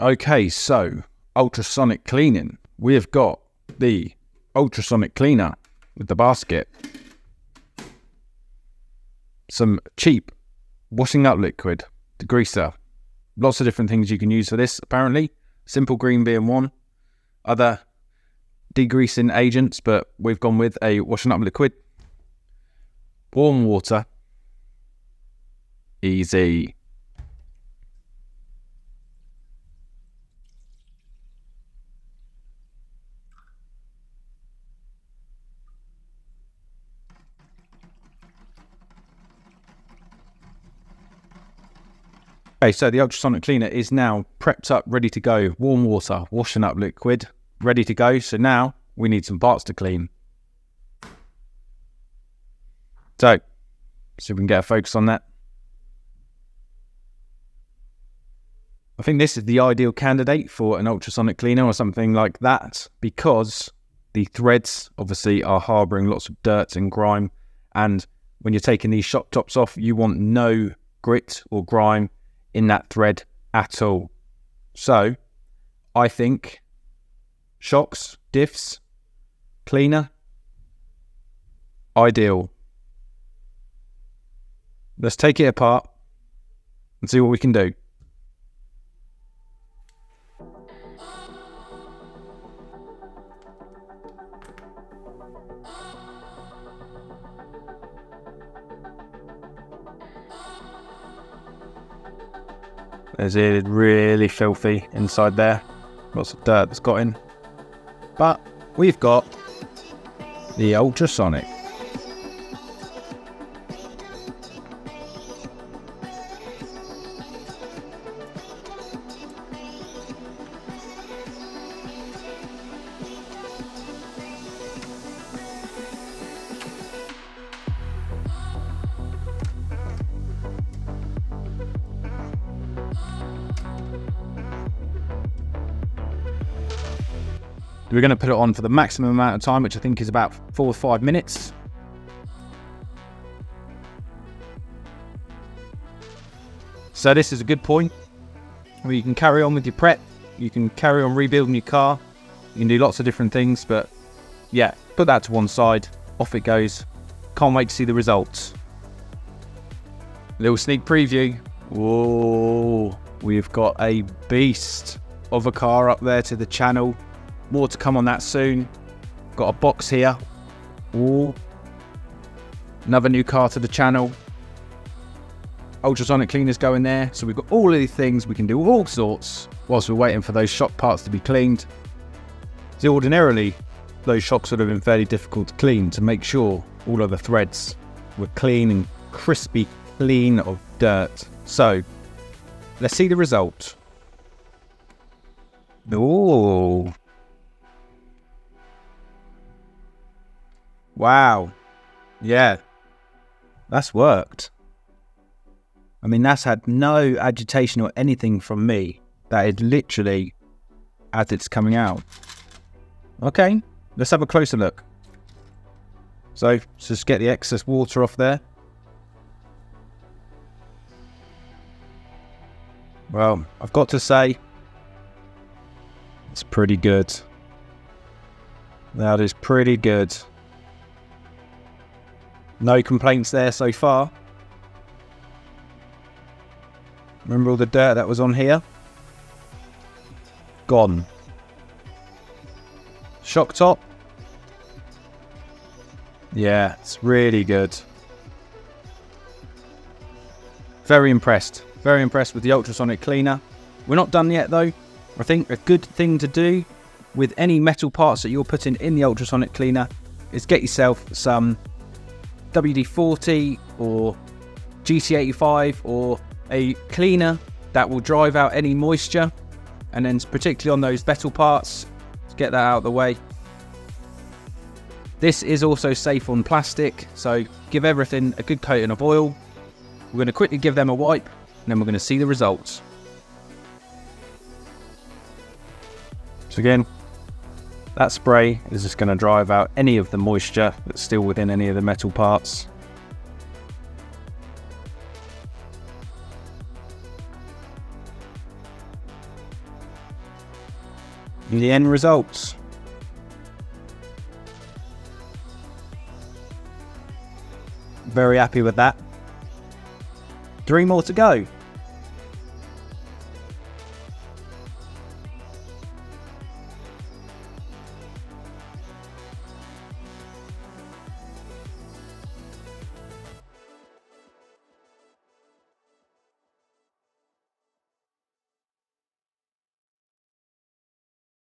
Okay, so ultrasonic cleaning. We have got the ultrasonic cleaner with the basket. Some cheap washing up liquid, degreaser. Lots of different things you can use for this, apparently. Simple green being one. Other degreasing agents, but we've gone with a washing up liquid. Warm water. Easy. Okay, so the ultrasonic cleaner is now prepped up, ready to go. Warm water, washing up liquid, ready to go. So now we need some parts to clean. So we can get a focus on that. I think this is the ideal candidate for an ultrasonic cleaner or something like that, because the threads obviously are harbouring lots of dirt and grime. And when you're taking these shock tops off, you want no grit or grime in that thread at all. So I think shocks, diffs, cleaner, ideal. Let's take it apart and see what we can do. There's it really filthy inside there. Lots of dirt that's got in. But we've got the ultrasonic. We're going to put it on for the maximum amount of time, which I think is about 4 or 5 minutes. So this is a good point where you can carry on with your prep. You can carry on rebuilding your car. You can do lots of different things, but yeah, put that to one side. Off it goes. Can't wait to see the results. Little sneak preview. Whoa, we've got a beast of a car up there to the channel. More to come on that soon. Got a box here. Ooh. Another new car to the channel. Ultrasonic cleaners going there. So we've got all of these things. We can do all sorts whilst we're waiting for those shock parts to be cleaned. So ordinarily, those shocks would have been fairly difficult to clean to make sure all of the threads were clean and crispy clean of dirt. So let's see the result. Ooh. Wow. Yeah. That's worked. I mean, that's had no agitation or anything from me. That is literally as it's coming out. Okay. Let's have a closer look. So, let's just get the excess water off there. Well, I've got to say, it's pretty good. That is pretty good. No complaints there so far. Remember all the dirt that was on here? Gone. Shock top. Yeah, it's really good. Very impressed. Very impressed with the ultrasonic cleaner. We're not done yet though. I think a good thing to do with any metal parts that you're putting in the ultrasonic cleaner is get yourself some WD-40 or GT85 or a cleaner that will drive out any moisture, and then particularly on those metal parts, to get that out of the way. This is also safe on plastic, so give everything a good coating of oil. We're going to quickly give them a wipe, and then we're going to see the results. So again, that spray is just going to drive out any of the moisture that's still within any of the metal parts. And the end results. Very happy with that. 3 more to go.